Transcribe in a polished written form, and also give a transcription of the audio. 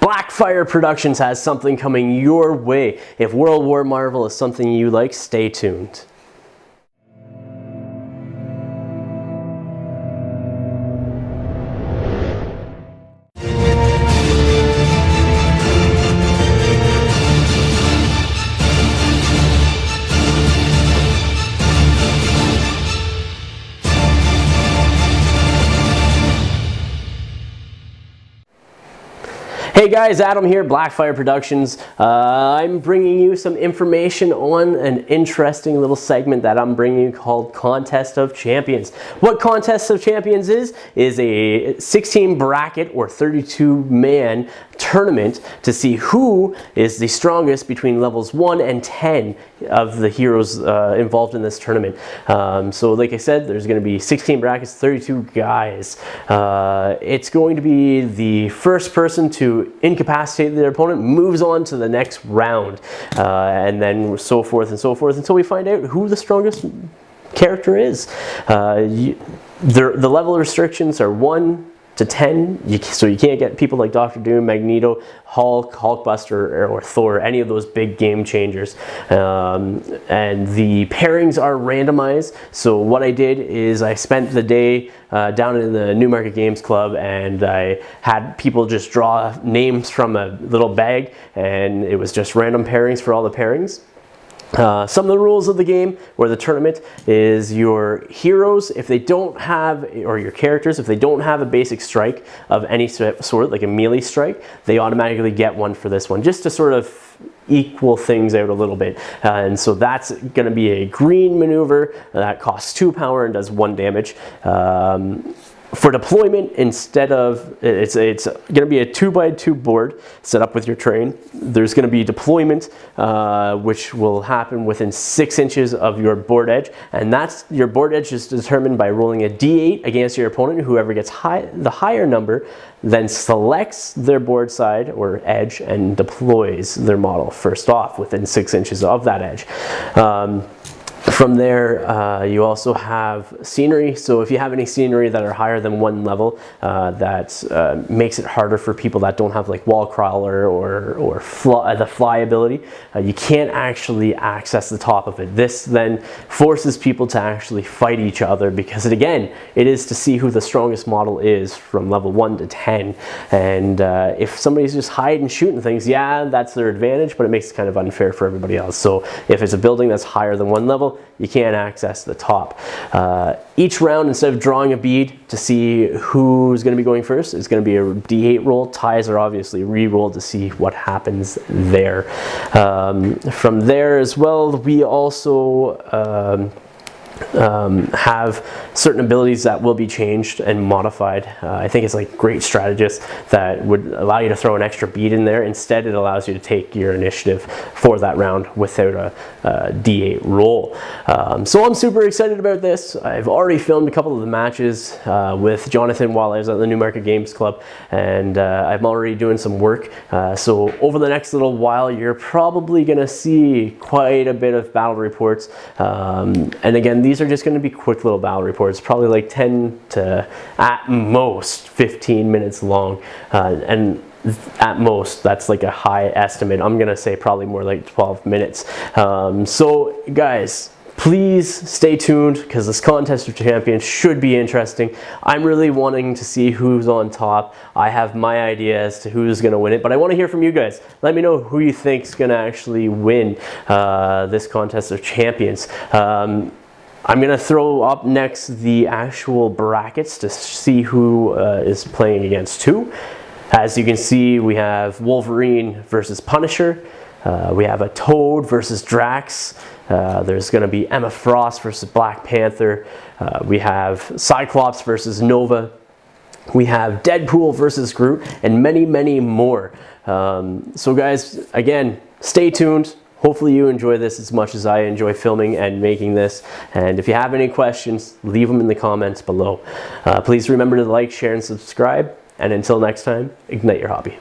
Blackfyre Productions has something coming your way. If World War Marvel is something you like, stay tuned. Hey guys, Adam here, Blackfyre Productions. I'm bringing you some information on an interesting little segment that I'm bringing you called Contest of Champions. What Contest of Champions is a 16 bracket or 32-man tournament to see who is the strongest between levels 1 and 10 of the heroes involved in this tournament. So like I said, there's going to be 16 brackets, 32 guys. It's going to be the first person to incapacitate their opponent moves on to the next round, and then so forth and so forth until we find out who the strongest character is. The level restrictions are 1 to 10, so you can't get people like Dr. Doom, Magneto, Hulk, Hulkbuster, or Thor, any of those big game changers. And the pairings are randomized. So what I did is I spent the day down in the Newmarket Games Club, and I had people just draw names from a little bag, and it was just random pairings for all the pairings. Some of the rules of the game or the tournament is your heroes, if they don't have, or your characters, if they don't have a basic strike of any sort, like a melee strike, they automatically get one for this one, just to sort of equal things out a little bit. And so that's going to be a green maneuver that costs 2 power and does 1 damage. For deployment, instead of, it's going to be a 2x2 board set up with your train. There's going to be deployment, which will happen within 6 inches of your board edge, and that's your board edge is determined by rolling a d8 against your opponent. Whoever gets the higher number then selects their board side or edge and deploys their model first off within 6 inches of that edge. From there, you also have scenery. So if you have any scenery that are higher than 1 level, that makes it harder for people that don't have like wall crawler or the fly ability, you can't actually access the top of it. This then forces people to actually fight each other, because it is to see who the strongest model is from level 1 to 10. And if somebody's just hiding and shooting things, yeah, that's their advantage, but it makes it kind of unfair for everybody else. So if it's a building that's higher than 1 level, you can't access the top. Each round, instead of drawing a bead to see who's going to be going first, it's going to be a d8 roll. Ties are obviously re-rolled to see what happens there. From there as well, we also have certain abilities that will be changed and modified. I think it's like Great Strategist that would allow you to throw an extra bead in there. Instead, it allows you to take your initiative for that round without a d8 roll. So I'm super excited about this. I've already filmed a couple of the matches with Jonathan while I was at the Newmarket Games Club, and I'm already doing some work. So over the next little while, you're probably going to see quite a bit of battle reports. And again, these are just going to be quick little battle reports, probably like 10 to at most 15 minutes long, and at most that's like a high estimate. I'm gonna say probably more like 12 minutes. So guys, please stay tuned, because this Contest of Champions should be interesting. I'm really wanting to see who's on top. I have my idea as to who's going to win it, but I want to hear from you guys. Let me know who you think is going to actually win this Contest of Champions. I'm going to throw up next the actual brackets to see who is playing against who. As you can see, we have Wolverine versus Punisher. We have a Toad versus Drax. There's going to be Emma Frost versus Black Panther. We have Cyclops versus Nova. We have Deadpool versus Groot, and many, many more. So guys, again, stay tuned. Hopefully you enjoy this as much as I enjoy filming and making this. And if you have any questions, leave them in the comments below. Please remember to like, share, and subscribe. And until next time, ignite your hobby.